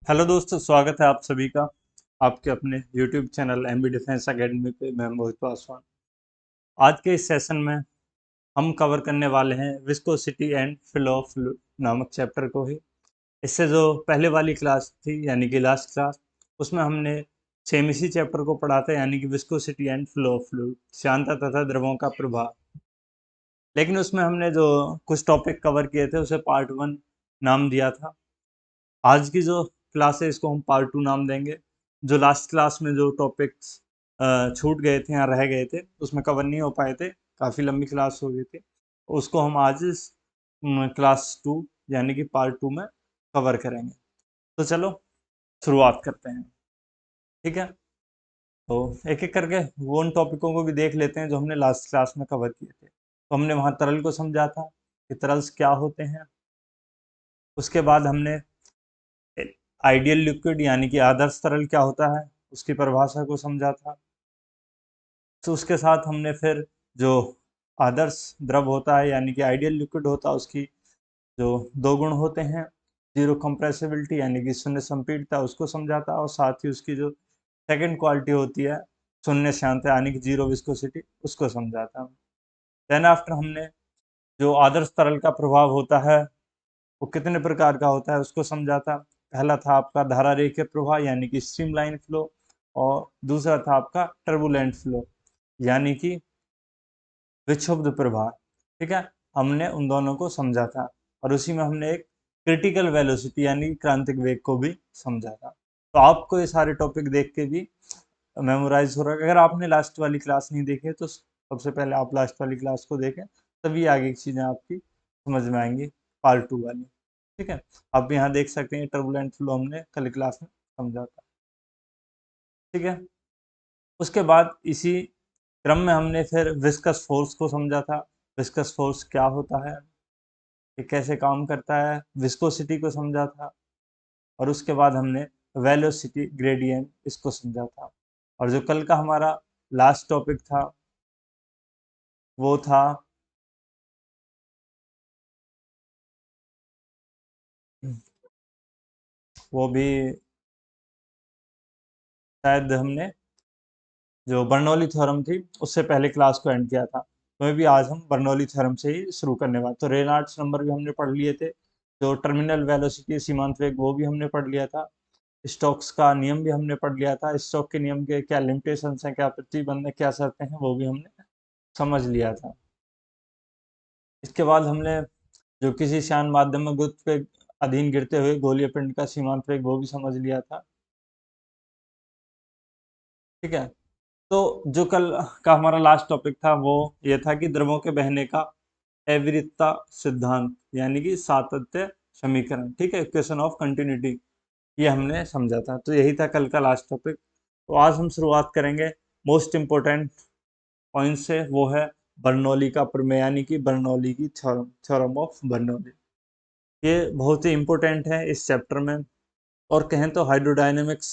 Hello दोस्तों, स्वागत है आप सभी का आपके अपने YouTube channel MB defence academy पे। मैं मोहित पासवान। आज के इस सेशन में हम कवर करने वाले हैं viscosity and flow of fluid नामक चैप्टर को ही। इससे जो पहले वाली क्लास थी यानी कि लास्ट क्लास, उसमें हमने सेम इसी चैप्टर को पढ़ा था यानी कि viscosity and flow of fluid, श्यानता तथा द्रवों का प्रभाव। लेकिन उसमें हमने जो कुछ टॉपिक कवर किए थे उसे पार्ट 1 नाम दिया था। आज की जो क्लास है इसको हम पार्ट 2 नाम देंगे। जो लास्ट क्लास में जो टॉपिक्स छूट गए थे या रह गए थे उसमें कवर नहीं हो पाए थे, काफ़ी लंबी क्लास हो गई थी, उसको हम आज इस क्लास 2 यानी कि पार्ट 2 में कवर करेंगे। तो चलो शुरुआत करते हैं। ठीक है, तो एक एक करके वो उन टॉपिकों को भी देख लेते हैं जो हमने लास्ट क्लास में कवर किए थे। तो हमने वहाँ तरल को समझा था कि तरल्स क्या होते हैं। उसके बाद हमने आइडियल लिक्विड यानी कि आदर्श तरल क्या होता है उसकी परिभाषा को समझा था। तो उसके साथ हमने फिर जो आदर्श द्रव होता है यानी कि आइडियल लिक्विड होता है उसकी जो दो गुण होते हैं, जीरो कंप्रेसिबिलिटी यानी कि शून्य संपीड़ितता, उसको समझा था। और साथ ही उसकी जो सेकंड क्वालिटी होती है शून्य शांत यानी कि जीरो विस्कोसिटी, उसको समझा था। देन आफ्टर हमने जो आदर्श तरल का प्रभाव होता है वो कितने प्रकार का होता है उसको समझा था। पहला था आपका धारा रेखीय प्रवाह यानी कि स्ट्रीमलाइन फ्लो, और दूसरा था आपका टर्बुलेंट फ्लो यानी कि विक्षुब्ध प्रवाह। ठीक है, हमने उन दोनों को समझा था और उसी में हमने एक क्रिटिकल वेलोसिटी यानी क्रांतिक वेग को भी समझा था। तो आपको ये सारे टॉपिक देख के भी मेमोराइज हो रहा है। अगर आपने लास्ट वाली क्लास नहीं देखी है तो सबसे पहले आप लास्ट वाली क्लास को देखें, तभी आगे की चीज़ें आपकी समझ में आएंगी, पार्ट 2 वाली। ठीक है, आप यहाँ देख सकते हैं टर्बुलेंट फ्लो हमने कल क्लास में समझा था। ठीक है, उसके बाद इसी क्रम में हमने फिर विस्कस फोर्स को समझा था। विस्कस फोर्स क्या होता है, ये कैसे काम करता है, विस्कोसिटी को समझा था। और उसके बाद हमने वेलोसिटी ग्रेडियंट इसको समझा था। और जो कल का हमारा लास्ट टॉपिक था वो था वो भी शायद हमने जो बर्नौली थ्योरम थी उससे पहले क्लास को एंड किया था। तो मैं भी आज हम बर्नौली थ्योरम से ही शुरू करने वाले। तो रेनॉल्ड्स नंबर भी हमने पढ़ लिए थे, जो टर्मिनल वेलोसिटी सीमांत वेग वो भी हमने पढ़ लिया था, स्टोक्स का नियम भी हमने पढ़ लिया था, स्टोक के नियम के क्या लिमिटेशंस हैं, क्या प्रतिबंध है, क्या शर्तें हैं, वो भी हमने समझ लिया था। इसके बाद हमने जो किसी श्यान माध्यम में गुरुत्व के अधीन गिरते हुए गोलीय पिंड का सीमांत वेग वो भी समझ लिया था। ठीक है, तो जो कल का हमारा लास्ट टॉपिक था वो ये था कि द्रवों के बहने का अविरतता सिद्धांत यानी कि सातत्य समीकरण। ठीक है, इक्वेशन ऑफ कंटिन्यूटी, ये हमने समझा था। तो यही था कल का लास्ट टॉपिक। तो आज हम शुरुआत करेंगे मोस्ट इम्पोर्टेंट पॉइंट से, वो है बर्नौली का प्रमेय यानी कि बर्नौली की थ्योरम, थ्योरम ऑफ बर्नौली। ये बहुत ही इम्पोर्टेंट है इस चैप्टर में, और कहें तो हाइड्रोडायनेमिक्स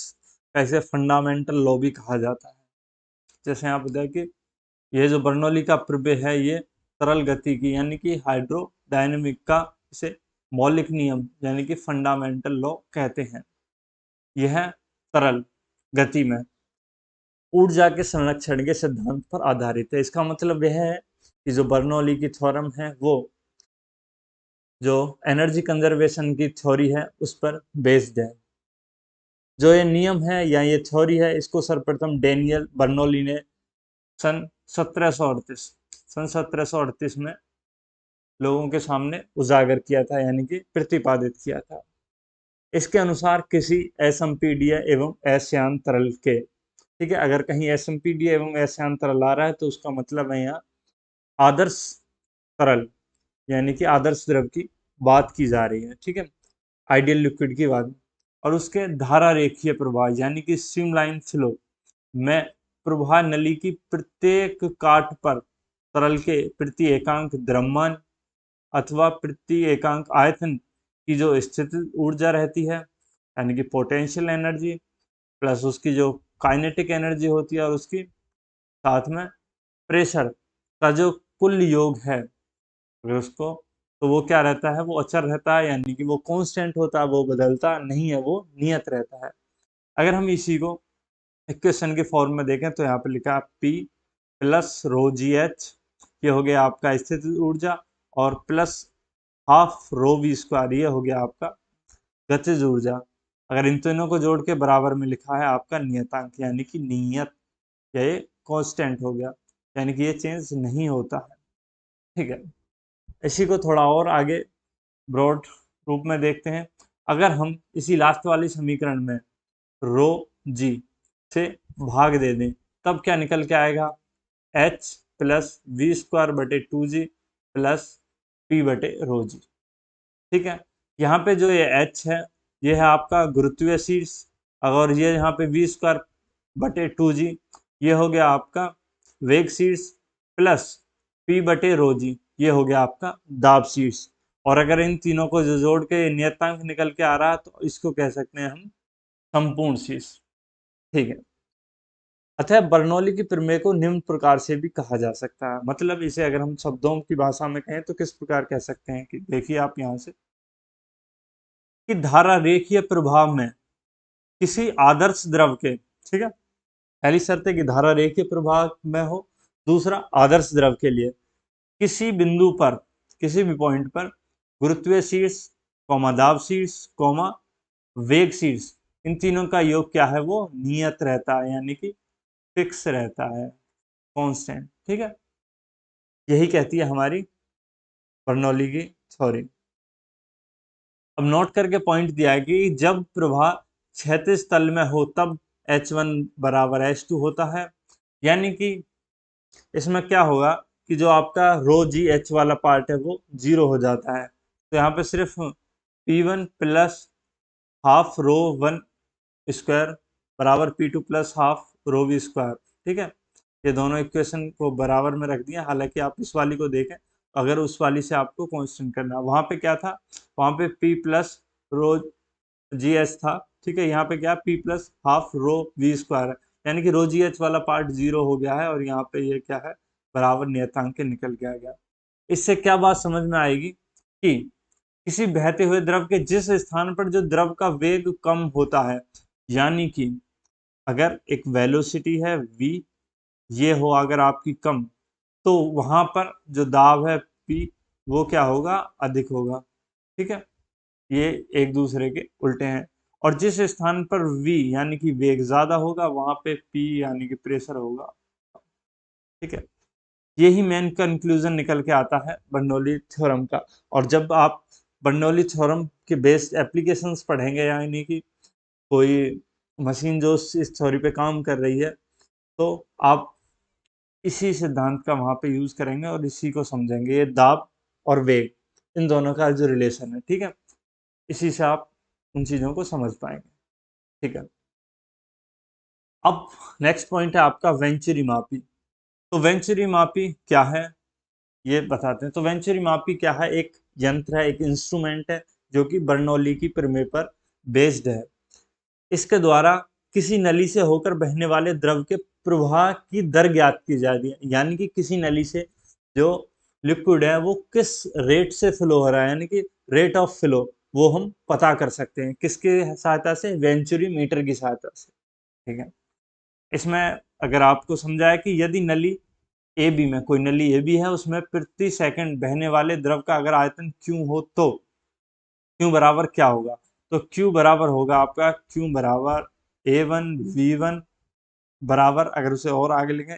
का इसे फंडामेंटल लॉ भी कहा जाता है। जैसे आप बताए कि ये जो बर्नौली का प्रमेय है ये तरल गति की यानी कि हाइड्रोडायनेमिक का इसे मौलिक नियम यानी कि फंडामेंटल लॉ कहते हैं। यह तरल गति में ऊर्जा के संरक्षण के सिद्धांत पर आधारित है। इसका मतलब यह है कि जो बर्नौली की थ्योरम है वो जो एनर्जी कंजर्वेशन की थ्योरी है उस पर बेस्ड है। जो ये नियम है या ये थ्योरी है इसको सर्वप्रथम डेनियल बर्नौली ने सन 1738 सन 1738 में लोगों के सामने उजागर किया था यानी कि प्रतिपादित किया था। इसके अनुसार किसी असंपीड्य एवं अश्यान तरल के, ठीक है, अगर कहीं असंपीड्य एवं अश्यान तरल आ रहा है तो उसका मतलब है यहाँ आदर्श तरल यानी कि आदर्श द्रव की बात की जा रही है। ठीक है, आइडियल लिक्विड की बात। और उसके धारा रेखीय प्रवाह यानी कि स्ट्रीमलाइन फ्लो में प्रवाह नली की प्रत्येक काट पर तरल के प्रति एकांक द्रव्यमान अथवा प्रति एकांक आयतन की जो स्थितिज ऊर्जा रहती है यानी कि पोटेंशियल एनर्जी, प्लस उसकी जो काइनेटिक एनर्जी होती है और उसकी साथ में प्रेशर का जो कुल योग है, अगर उसको तो वो क्या रहता है, वो अचर रहता है, यानी कि वो कांस्टेंट होता है, वो बदलता नहीं है, वो नियत रहता है। अगर हम इसी को इक्वेशन के फॉर्म में देखें तो यहाँ पे लिखा है P plus rho g h, ये हो गया आपका स्थितिज ऊर्जा, और plus half rho v square, ये हो गया आपका गतिज ऊर्जा। अगर इन तीनों को जोड़ के बराबर में लिखा है आपका नियतांक, यानी कि नियत, ये कांस्टेंट हो गया, यानी कि ये चेंज नहीं होता है। ठीक है, इसी को थोड़ा और आगे ब्रॉड रूप में देखते हैं। अगर हम इसी लास्ट वाली समीकरण में रो जी से भाग दे दें, तब क्या निकल के आएगा, एच प्लस वी स्क्वायर बटे टू जी प्लस पी बटे रो जी। ठीक है, यहाँ पे जो ये एच है, ये है आपका गुरुत्वीय शीर्ष, और ये यहाँ पे वी स्क्वायर बटे टू जी, ये हो गया आपका वेग शीर्ष, प्लस पी बटे रो जी, ये हो गया आपका दाब शीर्ष। और अगर इन तीनों को जो जोड़ के नियतांक निकल के आ रहा है, तो इसको कह सकते हैं हम संपूर्ण शीर्ष। ठीक है, अतः बर्नौली की प्रमेय को निम्न प्रकार से भी कहा जा सकता है। मतलब इसे अगर हम शब्दों की भाषा में कहें तो किस प्रकार कह सकते हैं, कि देखिए आप यहाँ से, कि धारा रेखीय प्रभाव में किसी आदर्श द्रव के, ठीक है, पहली शर्त है कि धारा रेखीय प्रभाव में हो, दूसरा आदर्श द्रव के लिए किसी बिंदु पर, किसी भी पॉइंट पर गुरुत्वीय शीर्ष, कौमा दाब शीर्ष, कौमा वेग शीर्ष, इन तीनों का योग क्या है, वो नियत रहता है, यानी कि फिक्स रहता है, कांस्टेंट। ठीक है, यही कहती है हमारी बर्नौली की थ्योरी। अब नोट करके पॉइंट दिया है कि जब प्रवाह क्षैतिज तल में हो तब H1 बराबर H2 होता है, यानी कि इसमें क्या होगा कि जो आपका रो जी एच वाला पार्ट है वो जीरो हो जाता है, तो यहाँ पे सिर्फ P1 plus half rho one square बराबर P2 plus half rho v square. ठीक है, ये दोनों इक्वेशन को बराबर में रख दिया। हालांकि आप इस वाली को देखें, अगर उस वाली से आपको कांस्टेंट करना है, वहां पे क्या था, वहां पे P plus rho g h था। ठीक है, यहाँ पे क्या, P plus half rho v square है, यानी कि रो जी एच वाला पार्ट जीरो हो गया है, और यहाँ पे ये क्या है, बराबर नियतांक के निकल के आ गया। इससे क्या बात समझ में आएगी, कि किसी बहते हुए द्रव के जिस स्थान पर जो द्रव का वेग कम होता है, यानी कि अगर एक वेलोसिटी है v, ये हो अगर आपकी कम, तो वहां पर जो दाब है p, वो क्या होगा, अधिक होगा। ठीक है, ये एक दूसरे के उल्टे हैं। और जिस स्थान पर v यानी कि वेग ज्यादा होगा, वहां पे p यानी कि प्रेशर होगा। ठीक है, यही मेन कंक्लूजन निकल के आता है बर्नौली थ्योरम का। और जब आप बर्नौली थ्योरम के बेस्ड एप्लीकेशंस पढ़ेंगे, यानी कि कोई मशीन जो इस थ्योरी पे काम कर रही है, तो आप इसी सिद्धांत का वहां पे यूज करेंगे और इसी को समझेंगे, ये दाब और वेग, इन दोनों का जो रिलेशन है। ठीक है, इसी से आप उन चीजों को समझ पाएंगे। ठीक है, अब नेक्स्ट पॉइंट है आपका वेंचुरी मापी। तो वेंचुरी मापी क्या है, ये बताते हैं। तो वेंचुरी मापी क्या है, एक यंत्र है, एक इंस्ट्रूमेंट है, जो कि बर्नौली की प्रमेय पर बेस्ड है। इसके द्वारा किसी नली से होकर बहने वाले द्रव के प्रवाह की दर ज्ञात की जाती है, यानी कि किसी नली से जो लिक्विड है वो किस रेट से फ्लो हो रहा है, यानी कि रेट ऑफ फ्लो, वो हम पता कर सकते हैं किसके सहायता से, वेंचुरी मीटर की सहायता से। ठीक है, इसमें अगर आपको समझाया कि यदि नली ए बी में, कोई नली ए बी है, उसमें प्रति सेकंड बहने वाले द्रव का अगर आयतन क्यू हो, तो क्यू बराबर क्या होगा, तो क्यू बराबर होगा आपका, क्यू बराबर A1 V1 बराबर, अगर उसे और आगे लिखें,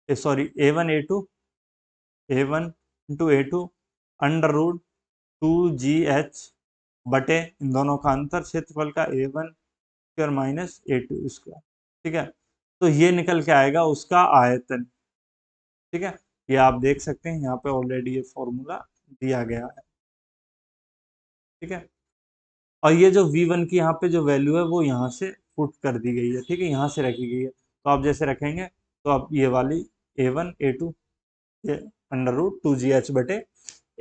sorry A1 into A2 under root 2GH बटे इन दोनों का अंतर, क्षेत्रफल का A1 square minus A2 square. ठीक है, तो ये निकल के आएगा उसका आयतन। ठीक है, ये आप देख सकते हैं यहाँ पे ऑलरेडी ये फॉर्मूला दिया गया है। ठीक है, और ये जो V1 की यहाँ पे जो वैल्यू है, वो यहाँ से पुट कर दी गई है। ठीक है, यहाँ से रखी गई है, तो आप जैसे रखेंगे, तो आप ये वाली A1 A2 ये अंडर रूट 2GH बटे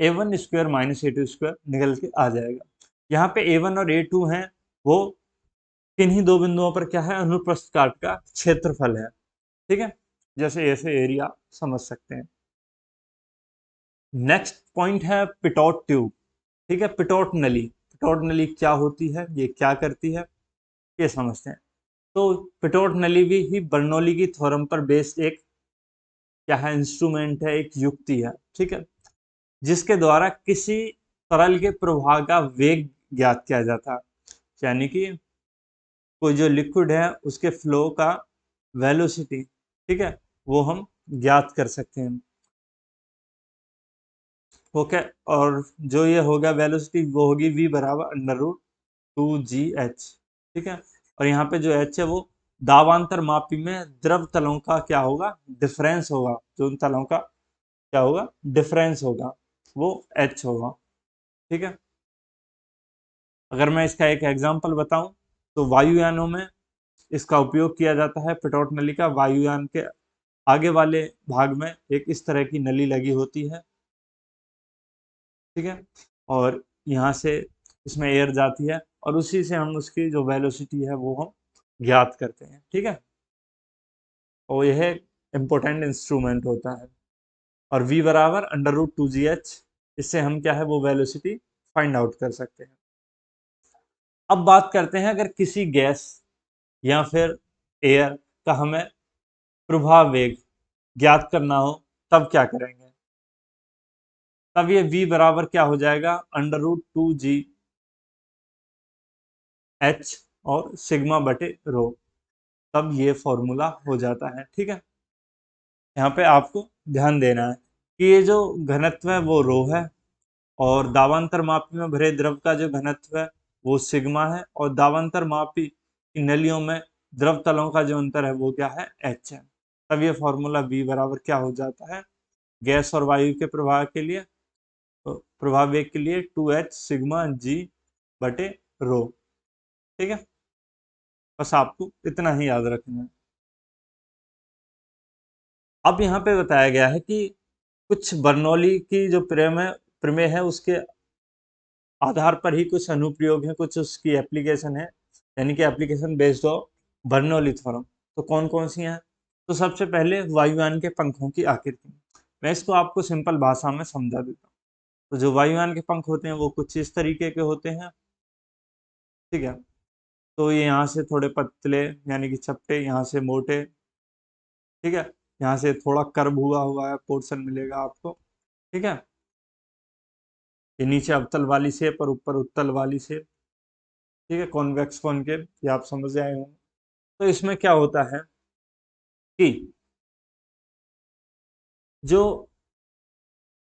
A1 square minus A2 square निकल के आ जाएगा। यहाँ पे A1 और A2 हैं, वो किन्हीं दो बिंदुओं पर क्या है, अनुप्रस्थ काट का क्षेत्रफल है। ठीक है, जैसे ऐसे एरिया समझ सकते हैं। नेक्स्ट पॉइंट है पिटोट ट्यूब। ठीक है, पिटोट नली। पिटोट नली क्या होती है, ये क्या करती है, ये समझते हैं। तो पिटोट नली भी ही बर्नौली की थ्योरम पर बेस्ड एक क्या है, इंस्ट्रूमेंट है, एक युक्ति है। ठीक है, जिसके द्वारा किसी तरल के प्रवाह का वेग ज्ञात किया जाता है, यानी कि कोई जो लिक्विड है उसके फ्लो का वेलोसिटी, ठीक है, वो हम ज्ञात कर सकते हैं। ओके, और जो ये होगा वेलोसिटी वो होगी v बराबर अंडर रूट 2gh। ठीक है, और यहाँ पे जो h है वो दाबांतर मापी में द्रव तलों का क्या होगा, डिफरेंस होगा, जो उन तलों का क्या होगा, डिफरेंस होगा, वो h होगा। ठीक है, अगर मैं इसका एक एग्जांपल बताऊं तो वायुयानों में इसका उपयोग किया जाता है। पिटोट नली का वायुयान के आगे वाले भाग में एक इस तरह की नली लगी होती है। ठीक है, और यहाँ से इसमें एयर जाती है और उसी से हम उसकी जो वेलोसिटी है वो हम ज्ञात करते हैं। ठीक है, और यह इम्पोर्टेंट इंस्ट्रूमेंट होता है। और v बराबर अंडर रूट 2gh, इससे हम क्या है वो वेलोसिटी फाइंड आउट कर सकते हैं। अब बात करते हैं, अगर किसी गैस या फिर एयर का हमें प्रभाव वेग ज्ञात करना हो तब क्या करेंगे। तब ये v बराबर क्या हो जाएगा, अंडर रूट 2g h और सिग्मा बटे रो। तब ये फॉर्मूला हो जाता है। ठीक है, यहाँ पे आपको ध्यान देना है कि ये जो घनत्व है वो रो है, और दावांतर मापी में भरे द्रव का जो घनत्व है वो सिग्मा है, और दावांतर मापी की नलियों में द्रव तलों का जो अंतर है वो क्या है, h है। तब ये फॉर्मूला v बराबर क्या हो जाता है, गैस और वायु के प्रवाह के लिए, तो प्रवाह वेग के लिए 2h सिग्मा g बटे रो। ठीक है, बस आपको इतना ही याद रखना है। अब यहाँ पे बताया गया है कि कुछ बर्नौली की जो प्रमेय है उसके आधार पर ही कुछ अनुप्रयोग है, कुछ उसकी एप्लीकेशन है, यानी कि application based of Bernoulli theorem. तो कौन कौन सी हैं, तो सबसे पहले वायुयान के पंखों की आकृति। मैं इसको आपको सिंपल भाषा में समझा देता हूँ। तो जो वायुयान के पंख होते हैं वो कुछ इस तरीके के होते हैं। ठीक है, तो ये यहाँ से थोड़े पतले यानी कि चपटे, यहाँ से मोटे। ठीक है, यहाँ से थोड़ा कर्व हुआ है पोर्शन मिलेगा आपको। ठीक है, ये नीचे अवतल वाली शेप और ऊपर उत्तल वाली शेप। ठीक है, कॉन्वेक्स कॉनकेव, ये आप समझ आए होंगे। तो इसमें क्या होता है कि जो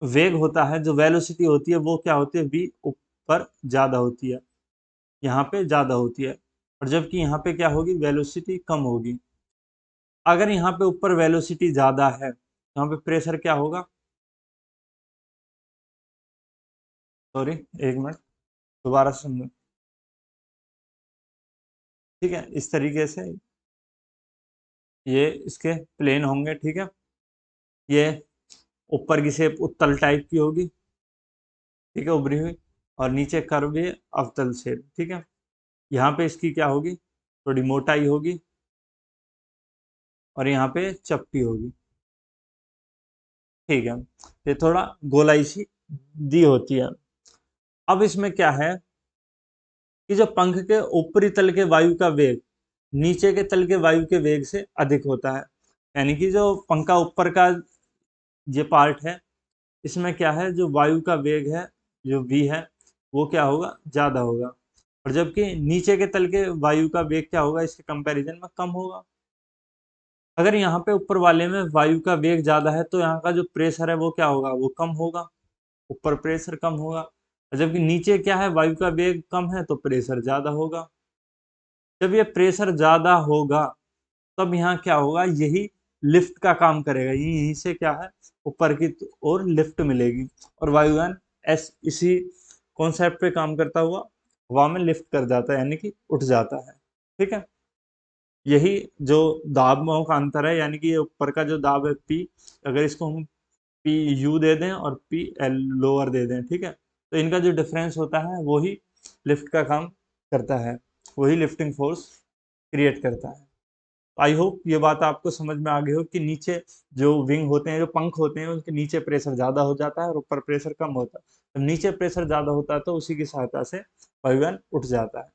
वेग होता है, जो वेलोसिटी होती है वो क्या होती है, v ऊपर ज्यादा होती है, यहाँ पे ज्यादा होती है, और जबकि यहाँ पे क्या होगी, वेलोसिटी कम होगी। अगर यहाँ पे ऊपर वेलोसिटी ज्यादा है, यहाँ पे प्रेशर क्या होगा, सॉरी एक मिनट, दोबारा सुन। ठीक है, इस तरीके से ये इसके प्लेन होंगे। ठीक है, ये ऊपर की शेप उत्तल टाइप की होगी, ठीक है, उभरी हुई, और नीचे कर्व है अवतल शेप। ठीक है, यहाँ पे इसकी क्या होगी, थोड़ी मोटाई होगी, और यहाँ पे चपटी होगी। ठीक है, ये थोड़ा गोलाई सी दी होती है। अब इसमें क्या है कि जो पंख के ऊपरी तल के वायु का वेग नीचे के तल के वायु के वेग से अधिक होता है, यानी कि जो पंख का ऊपर का ये पार्ट है, इसमें क्या है, जो वायु का वेग है जो v है वो क्या होगा, ज्यादा होगा, और जबकि नीचे के तल के वायु का वेग क्या होगा, इसके कंपैरिजन में कम होगा। अगर यहाँ पे ऊपर वाले में वायु का वेग ज्यादा है तो यहाँ का जो प्रेशर है वो क्या होगा, वो कम होगा, ऊपर प्रेशर कम होगा, और जबकि नीचे क्या है, वायु का वेग कम है तो प्रेशर ज्यादा होगा। जब ये प्रेशर ज्यादा होगा तब यहाँ क्या होगा, यही लिफ्ट का काम करेगा, यहीं से क्या है, ऊपर की ओर लिफ्ट मिलेगी, और वायुयान इसी कॉन्सेप्ट पे काम करता हुआ हवा में लिफ्ट कर जाता है, यानी कि उठ जाता है। ठीक है, यही जो दाबों का अंतर है, यानी कि ये ऊपर का जो दाब है पी, अगर इसको हम पी यू दे दें और पी एल लोअर दे दें, ठीक है, तो इनका जो डिफरेंस होता है वही लिफ्ट का काम करता है, वही लिफ्टिंग फोर्स क्रिएट करता है। आई होप ये बात आपको समझ में आ गई हो कि नीचे जो विंग होते हैं, जो पंख होते हैं, उनके नीचे प्रेशर ज़्यादा हो जाता है और ऊपर प्रेशर कम होता है। तो नीचे प्रेशर ज़्यादा होता है तो उसी की सहायता से परिवहन उठ जाता है।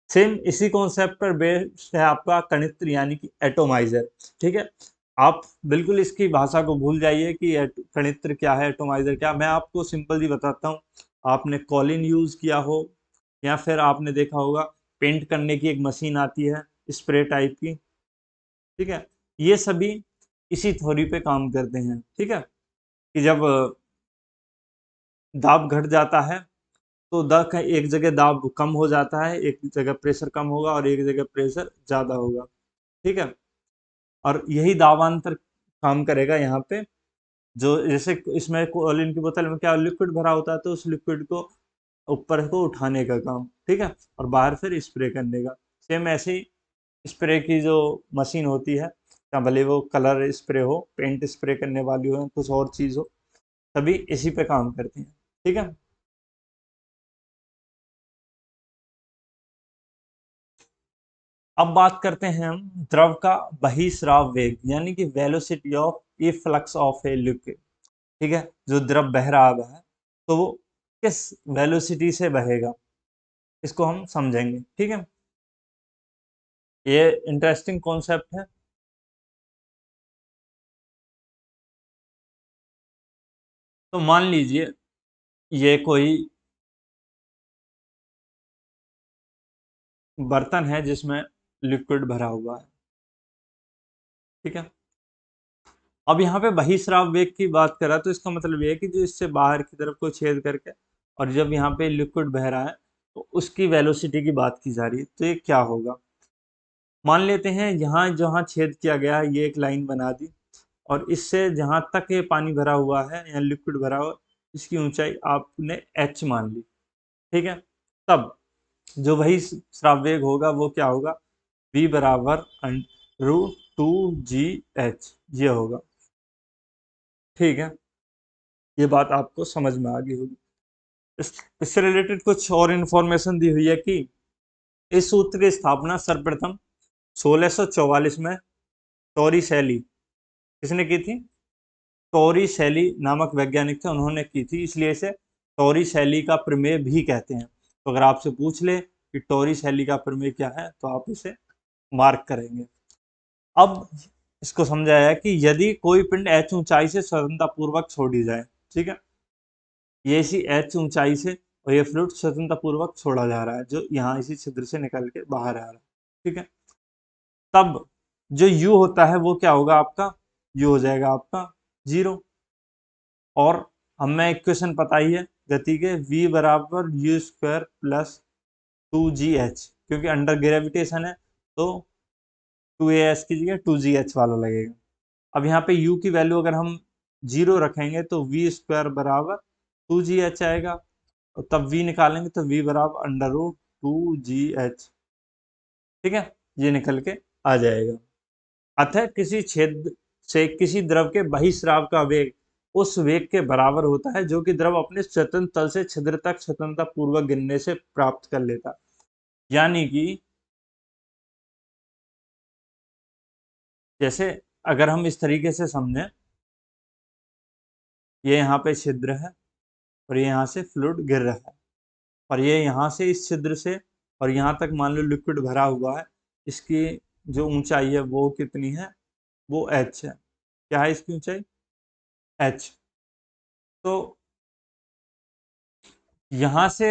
सेम इसी कॉन्सेप्ट पर बेस्ड है आपका कणित्र यानी कि एटोमाइजर। ठीक है, आप बिल्कुल इसकी भाषा को भूल जाइए कि कणित्र क्या है, एटोमाइजर क्या। मैं आपको सिंपल जी बताता हूँ। आपने कॉलिन यूज किया हो या फिर आपने देखा होगा पेंट करने की एक मशीन आती है स्प्रे टाइप की। ठीक है, ये सभी इसी थ्योरी पे काम करते हैं। ठीक है, कि जब दाब घट जाता है तो द का एक जगह दाब कम हो जाता है, एक जगह प्रेशर कम होगा और एक जगह प्रेशर ज़्यादा होगा। ठीक है, और यही दाबांतर काम करेगा यहाँ पे। जो जैसे इसमें कोलिन की बोतल में क्या लिक्विड भरा होता है तो उस लिक्विड को ऊपर को उठाने का काम। ठीक है, और बाहर फिर स्प्रे करने का। सेम ऐसे ही स्प्रे की जो मशीन होती है, या भले वो कलर स्प्रे हो, पेंट स्प्रे करने वाली हो, कुछ और चीज़ हो, सभी इसी पे काम करती हैं। ठीक है, अब बात करते हैं हम द्रव का बहिस्राव वेग यानी कि velocity of flux of a liquid. ठीक है, जो द्रव बह रहा है तो वो किस वेलोसिटी से बहेगा, इसको हम समझेंगे। ठीक है, ये इंटरेस्टिंग कॉन्सेप्ट है। तो मान लीजिए ये कोई बर्तन है जिसमें लिक्विड भरा हुआ है। ठीक है, अब यहाँ पे बहिस्राव वेग की बात करा तो इसका मतलब ये है कि जो इससे बाहर की तरफ को छेद करके और जब यहाँ पे लिक्विड बह रहा है तो उसकी वेलोसिटी की बात की जा रही है। तो ये क्या होगा, मान लेते हैं यहाँ जहाँ छेद किया गया है ये एक लाइन बना दी और इससे जहाँ तक ये पानी भरा हुआ है या लिक्विड भरा हुआ इसकी ऊंचाई आपने h मान ली। ठीक है, तब जो वही स्रावेग होगा वो क्या होगा, v बराबर √2gh ये होगा। ठीक है, ये बात आपको समझ में आ गई होगी। इससे रिलेटेड कुछ और इन्फॉर्मेशन दी हुई है कि इस सूत्र की स्थापना सर्वप्रथम 1644 में टोरी शैली, किसने की थी, टोरी शैली नामक वैज्ञानिक थे, उन्होंने की थी, इसलिए इसे टोरी शैली का प्रमेय भी कहते हैं। तो अगर आपसे पूछ ले कि टोरी शैली का प्रमेय क्या है तो आप इसे मार्क करेंगे। अब इसको समझाया है कि यदि कोई पिंड h ऊंचाई से स्वतंत्रता पूर्वक छोड़ी जाए। ठीक है, ये इसी h ऊंचाई से और ये फ्लूइड स्वतंत्रता पूर्वक छोड़ा जा रहा है जो यहाँ इसी छिद्र से निकल के बाहर आ रहा है। ठीक है, तब जो u होता है वो क्या होगा आपका, u हो जाएगा आपका 0। और हमें इक्वेशन पता ही है गति के, v बराबर यू स्क्वायर प्लस 2gh, क्योंकि अंडर ग्रेविटेशन है तो 2as की जगह 2gh वाला लगेगा। अब यहाँ पे u की वैल्यू अगर हम 0 रखेंगे तो v स्क्वायर बराबर 2gh आएगा और तब v निकालेंगे तो v बराबर √2gh। ठीक है, ये निकल के आ जाएगा। अतः किसी छेद से किसी द्रव के बहिस्राव का वेग उस वेग के बराबर होता है जो कि द्रव अपने स्वतंत्र तल से छिद्र तक स्वतंत्रता पूर्वक गिरने से प्राप्त कर लेता है। यानी कि जैसे अगर हम इस तरीके से समझें, ये यहाँ पे छिद्र है और ये यहाँ से फ्लूइड गिर रहा है और ये यहाँ से इस छिद्र से और यहाँ तक मान लो लिक्विड भरा हुआ है, इसकी जो ऊंचाई है वो कितनी है, वो h है। क्या है इसकी ऊंचाई, h। तो यहाँ से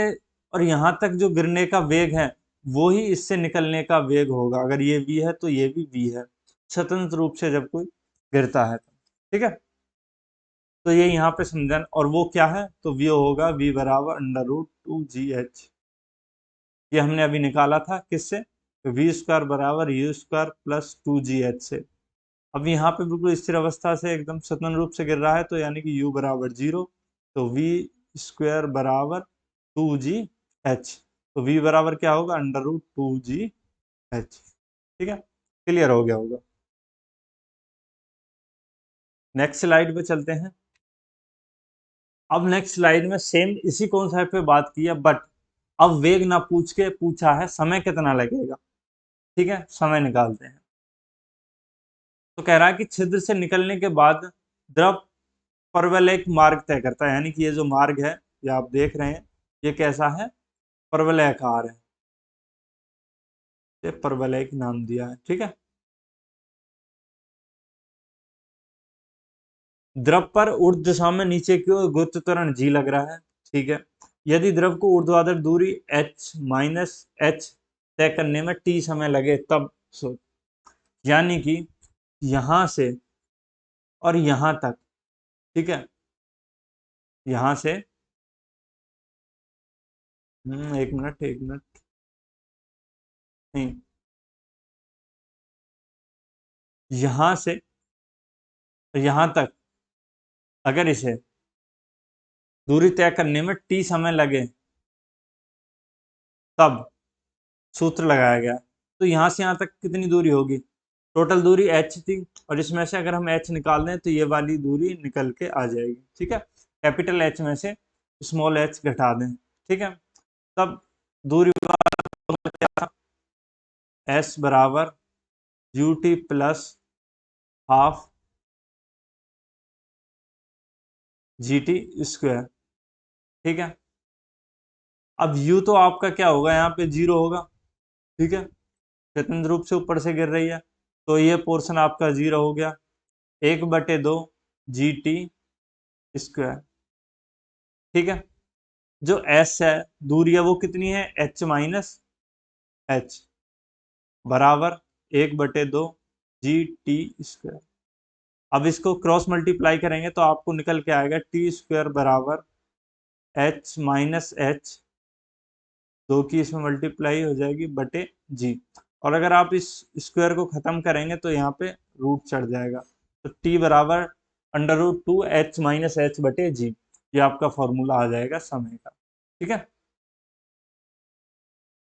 और यहाँ तक जो गिरने का वेग है वो ही इससे निकलने का वेग होगा। अगर ये v है तो ये भी v है, स्वतंत्र रूप से जब कोई गिरता है तो। ठीक है, तो ये यहाँ पे समझन, और वो क्या है तो v होगा v बराबर √2gh। ये हमने अभी निकाला था किससे, तो वी स्क्वायर बराबर यू स्क्वायर प्लस 2gh से। अब यहाँ पे बिल्कुल स्थिर अवस्था से एकदम स्वतंत्र रूप से गिर रहा है तो यानी कि u बराबर 0, तो v स्क्वायर बराबर 2gh। तो v बराबर क्या होगा, √2gh। ठीक है, क्लियर हो गया होगा। नेक्स्ट स्लाइड पे चलते हैं। अब नेक्स्ट स्लाइड में सेम इसी कॉन्सेप्ट पे बात की है, बट अब वेग ना पूछ के पूछा है समय कितना लगेगा। ठीक है, समय निकालते हैं। तो कह रहा है कि छिद्र से निकलने के बाद द्रव परवलयिक मार्ग तय करता है, यानी कि ये जो मार्ग है, ये आप देख रहे हैं, ये कैसा है, परवलयाकार है, ये परवलयिक नाम दिया है। ठीक है, द्रव पर ऊर्ध्व दिशा में नीचे की ओर गुरुत्व त्वरण जी लग रहा है। ठीक है, यदि द्रव को ऊर्ध्वाधर दूरी h माइनस h तय करने में t समय लगे तब यानी कि यहां से और यहां तक, ठीक है, यहां से एक मिनट नहीं, यहां से यहां तक अगर इसे दूरी तय करने में t समय लगे तब सूत्र लगाया गया। तो यहां से यहां तक कितनी दूरी होगी, टोटल दूरी h थी, और इसमें से अगर हम h निकाल दें तो ये वाली दूरी निकल के आ जाएगी। ठीक है, कैपिटल H में से स्मॉल h घटा दें। ठीक है, तब दूरी क्या, s बराबर U T plus half G T square. ठीक है, अब u तो आपका क्या होगा, यहाँ पे 0 होगा। ठीक है, स्वतंत्र रूप से ऊपर से गिर रही है, तो ये पोर्शन आपका 0 हो गया, 1/2 जी टी स्क्वायर। ठीक है, जो s है, दूरी है, वो कितनी है, h माइनस h बराबर 1/2 जी टी स्क्वायर। अब इसको क्रॉस मल्टीप्लाई करेंगे तो आपको निकल के आएगा टी स्क्वायर बराबर h माइनस h, दो की इसमें मल्टीप्लाई हो जाएगी बटे जी, और अगर आप इस स्क्वायर को खत्म करेंगे तो यहाँ पे रूट चढ़ जाएगा, तो t बराबर √2 h माइनस h बटे जी, ये आपका फॉर्मूला आ जाएगा समय का। ठीक है,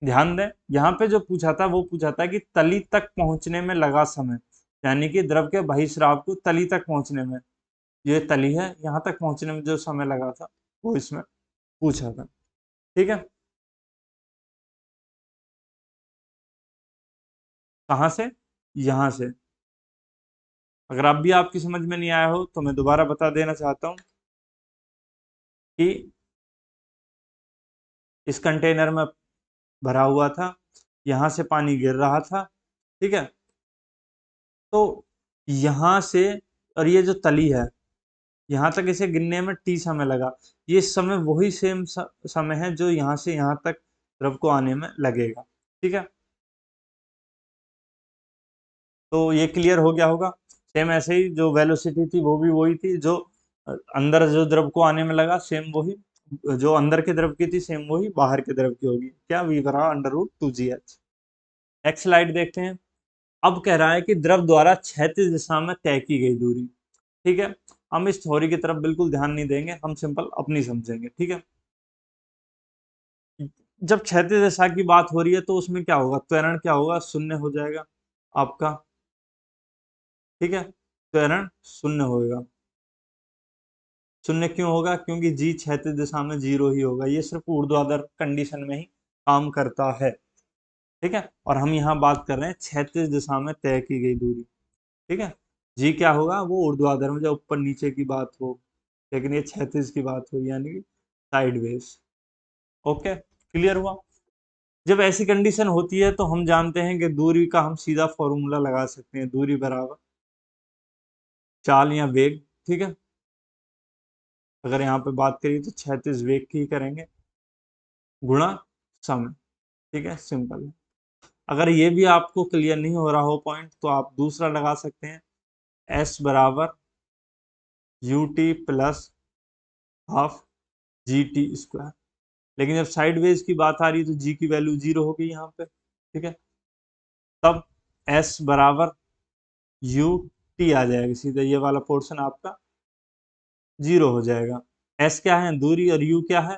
ध्यान दें, यहाँ पे जो पूछा था वो पूछा था कि तली तक पहुंचने में लगा समय, यानी कि द्रव के बहिस्राव को तली तक पहुंचने में, ये तली है, यहाँ तक पहुंचने में जो समय लगा था वो इसमें पूछा था। ठीक है, कहाँ से, यहाँ से। अगर अब भी आपकी समझ में नहीं आया हो तो मैं दोबारा बता देना चाहता हूँ कि इस कंटेनर में भरा हुआ था, यहाँ से पानी गिर रहा था। ठीक है, तो यहाँ से, और ये जो तली है, यहाँ तक इसे गिनने में टी समय लगा, ये समय वही सेम समय है जो यहाँ से यहाँ तक द्रव को आने में लगेगा। ठीक है, तो ये क्लियर हो गया होगा। सेम ऐसे ही जो वेलोसिटी थी वो भी वही थी, जो अंदर जो द्रव को आने में लगा सेम वही, जो अंदर के द्रव की थी सेम वही बाहर के द्रव की होगी, क्या, v बराबर √2gh। नेक्स्ट स्लाइड देखते हैं। अब कह रहा है कि द्रव द्वारा क्षैतिज दिशा में तय की गई दूरी। ठीक है, हम इस थ्योरी की तरफ बिल्कुल ध्यान नहीं देंगे, हम सिंपल अपनी समझेंगे। ठीक है, जब क्षैतिज दिशा की बात हो रही है तो उसमें क्या होगा, त्वरण क्या होगा, शून्य हो जाएगा आपका। ठीक है, त्वरण शून्य होगा। शून्य क्यों होगा, क्योंकि जी क्षैतिज दिशा में 0 ही होगा, ये सिर्फ ऊर्ध्वाधर कंडीशन में ही काम करता है। ठीक है, और हम यहाँ बात कर रहे हैं क्षैतिज दिशा में तय की गई दूरी। ठीक है, जी क्या होगा, वो ऊर्ध्वाधर में जब ऊपर नीचे की बात हो, लेकिन ये क्षैतिज की बात हो, यानी कि साइडवेज। ओके, क्लियर हुआ। जब ऐसी कंडीशन होती है तो हम जानते हैं कि दूरी का हम सीधा फॉर्मूला लगा सकते हैं, दूरी बराबर चाल या वेग। ठीक है, अगर यहाँ पे बात करिए तो क्षैतिज वेग की ही करेंगे गुणा समय। ठीक है, सिंपल है। अगर ये भी आपको क्लियर नहीं हो रहा हो पॉइंट, तो आप दूसरा लगा सकते हैं, s बराबर U T plus half G T square. लेकिन जब साइडवेज की बात आ रही है तो जी की वैल्यू 0 हो गई यहाँ पे। ठीक है, तब s बराबर यू टी आ जाएगा, सीधा ये वाला पोर्शन आपका 0 हो जाएगा। s क्या है, दूरी, और u क्या है,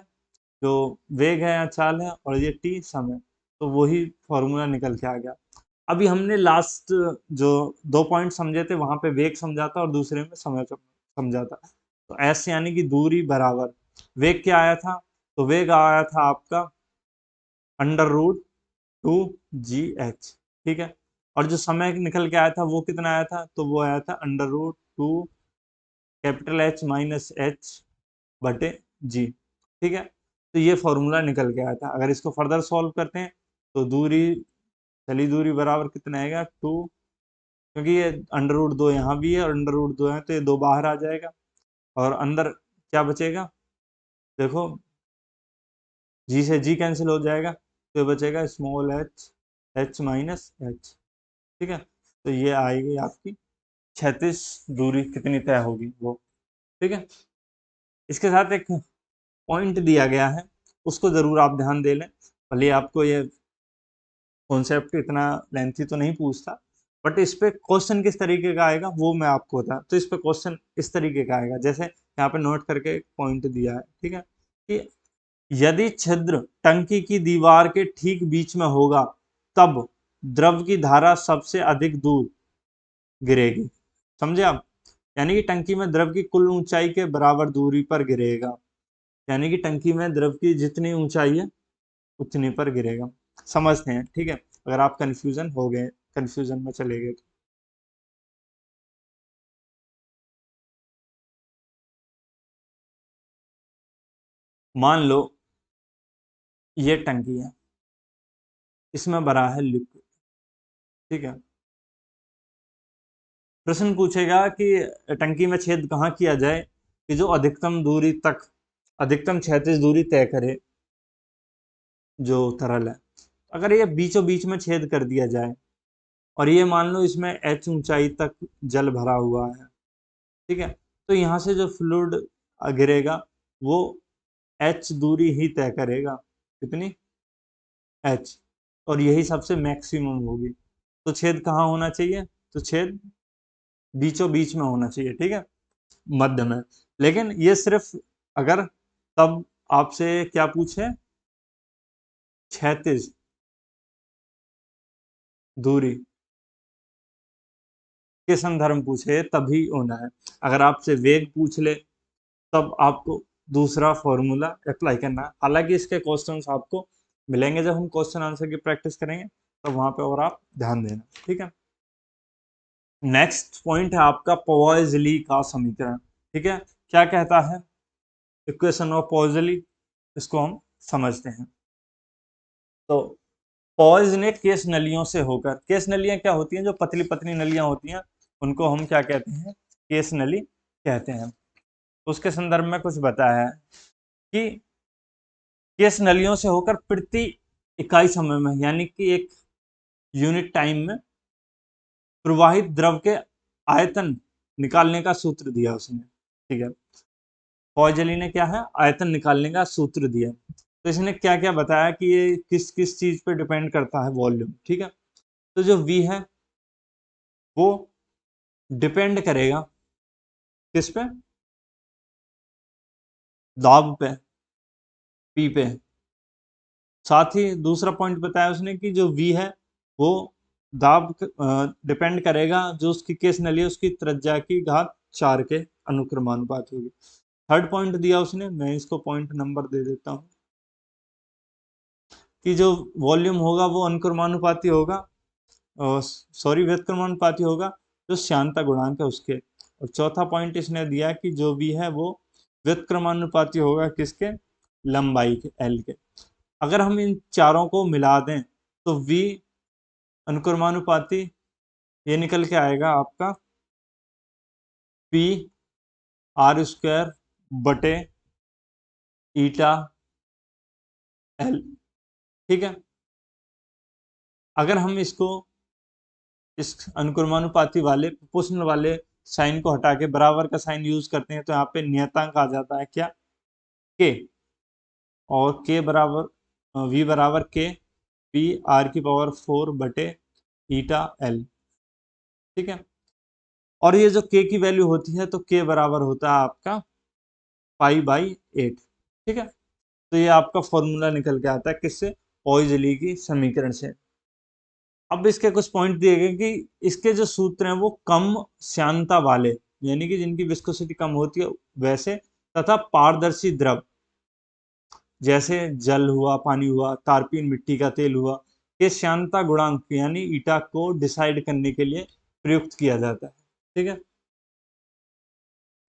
जो वेग है या चाल है, और ये t समय, तो वही फॉर्मूला निकल के आ गया। अभी हमने लास्ट जो 2 पॉइंट समझे थे वहां पे वेग समझा था और दूसरे में समय समझा था। तो s यानी कि दूरी बराबर वेग क्या आया था, तो वेग आया था आपका √2gh। ठीक है। और जो समय निकल के आया था वो कितना आया था, तो वो आया था √2 कैपिटल H माइनस H बटे G, ठीक है। तो ये फॉर्मूला निकल के आया था। अगर इसको फर्दर सॉल्व करते हैं तो दूरी, चली दूरी बराबर कितना आएगा 2, क्योंकि ये √2 यहाँ भी है और √2 है तो ये 2 बाहर आ जाएगा और अंदर क्या बचेगा, देखो G से G कैंसिल हो जाएगा तो ये बचेगा स्मॉल h माइनस h, ठीक है। तो ये आएगी आपकी 36 दूरी कितनी तय होगी वो, ठीक है। इसके साथ एक पॉइंट दिया गया है, उसको जरूर आप ध्यान दे लें। भले आपको ये कॉन्सेप्ट इतना लेंथी तो नहीं पूछता, बट इस पे क्वेश्चन किस तरीके का आएगा वो मैं आपको बता। तो इस पे क्वेश्चन इस तरीके का आएगा, जैसे यहाँ पे नोट करके एक पॉइंट दिया है, ठीक है, कि यदि छिद्र टंकी की दीवार के ठीक बीच में होगा तब द्रव की धारा सबसे अधिक दूर गिरेगी। समझे आप? यानी कि टंकी में द्रव की कुल ऊंचाई के बराबर दूरी पर गिरेगा, यानी कि टंकी में द्रव की जितनी ऊंचाई है उतनी पर गिरेगा। समझते हैं, ठीक है, अगर आप कंफ्यूजन हो गए, कंफ्यूजन में चले गए तो। मान लो ये टंकी है, इसमें भरा है लिक्विड, ठीक है। प्रश्न पूछेगा कि टंकी में छेद कहाँ किया जाए कि जो अधिकतम दूरी तक, अधिकतम क्षैतिज दूरी तय करे जो तरल है। अगर ये बीचों बीच में छेद कर दिया जाए और ये मान लो इसमें h ऊंचाई तक जल भरा हुआ है, ठीक है, तो यहाँ से जो फ्लूइड गिरेगा वो h दूरी ही तय करेगा, कितनी, h, और यही सबसे मैक्सिमम होगी। तो छेद कहाँ होना चाहिए, तो छेद बीचों बीच में होना चाहिए, ठीक है, मध्य में। लेकिन ये सिर्फ अगर तब आपसे क्या पूछे, क्षैतिज दूरी के संदर्भ में पूछे तभी होना है। अगर आपसे वेग पूछ ले तब आपको दूसरा फॉर्मूला अप्लाई करना है। हालांकि इसके क्वेश्चंस आपको मिलेंगे जब हम क्वेश्चन आंसर की प्रैक्टिस करेंगे, तो वहां पे और आप ध्यान देना, ठीक है। नेक्स्ट पॉइंट है आपका पॉइज़ली का समीकरण, ठीक है। क्या कहता है इक्वेशन ऑफ पॉइज़ली, इसको हम समझते हैं। तो पॉइज ने केस नलियों से होकर, केस नलियां क्या होती हैं, जो पतली पतली नलियां होती हैं उनको हम क्या कहते हैं, केस नली कहते हैं। उसके संदर्भ में कुछ बताया है कि केस नलियों से होकर प्रति इकाई समय में, यानी कि एक यूनिट टाइम में प्रवाहित द्रव के आयतन निकालने का सूत्र दिया उसने, ठीक है। पॉइजली ने क्या है, आयतन निकालने का सूत्र दिया। तो इसने क्या क्या बताया कि ये किस किस चीज पे डिपेंड करता है, वॉल्यूम, ठीक है। तो जो V है वो डिपेंड करेगा किस पे, दाब पे, P पे। साथ ही दूसरा पॉइंट बताया उसने कि जो V है वो दाब डिपेंड करेगा, जो उसकी केस नली है उसकी त्रिज्या की घात 4 के अनुक्रमानुपात होगी। थर्ड पॉइंट दिया उसने, मैं इसको पॉइंट नंबर दे देता हूँ, कि जो वॉल्यूम होगा वो अनुक्रमानुपाती होगा, सॉरी व्युत्क्रमानुपाती होगा जो श्यानता गुणांक है उसके। और चौथा पॉइंट इसने दिया कि जो भी है वो व्युत्क्रमानुपाती होगा किसके, लंबाई के, L के। अगर हम इन चारों को मिला दें तो V अनुक्रमानुपाती ये निकल के आएगा आपका P r² बटे ईटा L, ठीक है। अगर हम इसको इस अनुक्रमानुपाती वाले प्रोपोर्शनल वाले साइन को हटा के बराबर का साइन यूज करते हैं तो यहाँ पे नियतांक आ जाता है क्या, K, और K बराबर V बराबर K P r⁴ बटे ईटा L, ठीक है। और ये जो K की वैल्यू होती है तो K बराबर होता है आपका π/8, ठीक है। तो ये आपका फॉर्मूला निकल के आता है किससे, पॉइज़ली की समीकरण से। अब इसके कुछ पॉइंट दिए गए कि इसके जो सूत्र हैं वो कम श्यानता वाले, यानी कि जिनकी विस्कोसिटी कम होती है वैसे, तथा पारदर्शी द्रव जैसे जल हुआ, पानी हुआ, तारपीन मिट्टी का तेल हुआ, के श्यानता गुणांक यानी ईटा को डिसाइड करने के लिए प्रयुक्त किया जाता है। ठीक है,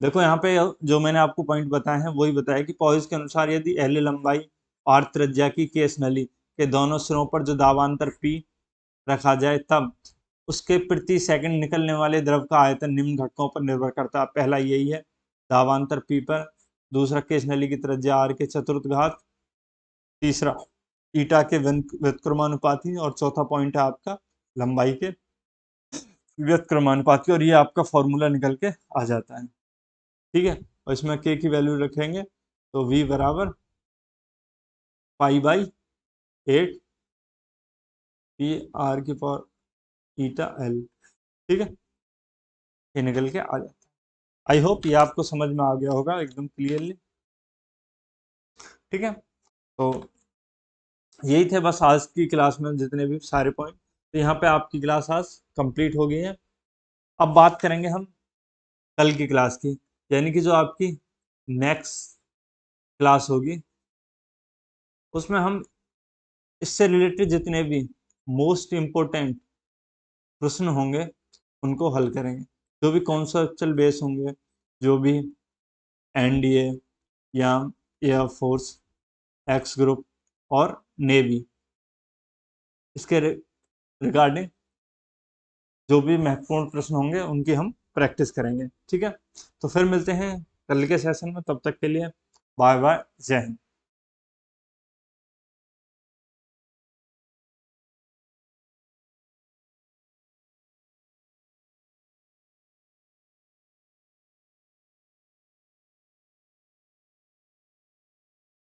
देखो यहाँ पे जो मैंने आपको पॉइंट बताए हैं वही बताया कि पॉइज के अनुसार यदि एल लंबाई और त्रिज्या की केस नली के दोनों सिरों पर जो दावांतर P रखा जाए तब उसके प्रति सेकंड निकलने वाले द्रव का आयतन निम्न घटकों पर निर्भर करता है। पहला यही है दावांतर P पर, दूसरा केस नली की त्रिज्या r के चतुर्थ घात, तीसरा ईटा के व्युत्क्रमानुपाती और चौथा पॉइंट है आपका लंबाई के व्युत्क्रमानुपाती, और ये आपका फॉर्मूला निकल के आ जाता है। ठीक है, और इसमें k की वैल्यू रखेंगे तो v बराबर π/8 पी आर की पावर ईटा एल। ठीक है, ये निकल के आ जाता है। आई होप ये आपको समझ में आ गया होगा एकदम क्लियरली। ठीक है, तो यही थे बस आज की क्लास में जितने भी सारे पॉइंट। तो यहाँ पे आपकी क्लास आज कंप्लीट हो गई है। अब बात करेंगे हम कल की क्लास की, यानी कि जो आपकी नेक्स्ट क्लास होगी उसमें हम इससे रिलेटेड जितने भी मोस्ट इम्पोर्टेंट प्रश्न होंगे उनको हल करेंगे, जो भी कॉन्सेप्चुअल बेस होंगे, जो भी एनडीए या एयरफोर्स, एक्स ग्रुप और नेवी, इसके रिगार्डिंग जो भी महत्वपूर्ण प्रश्न होंगे उनकी हम प्रैक्टिस करेंगे। ठीक है, तो फिर मिलते हैं कल के सेशन में, तब तक के लिए बाय बाय, जय हिंद।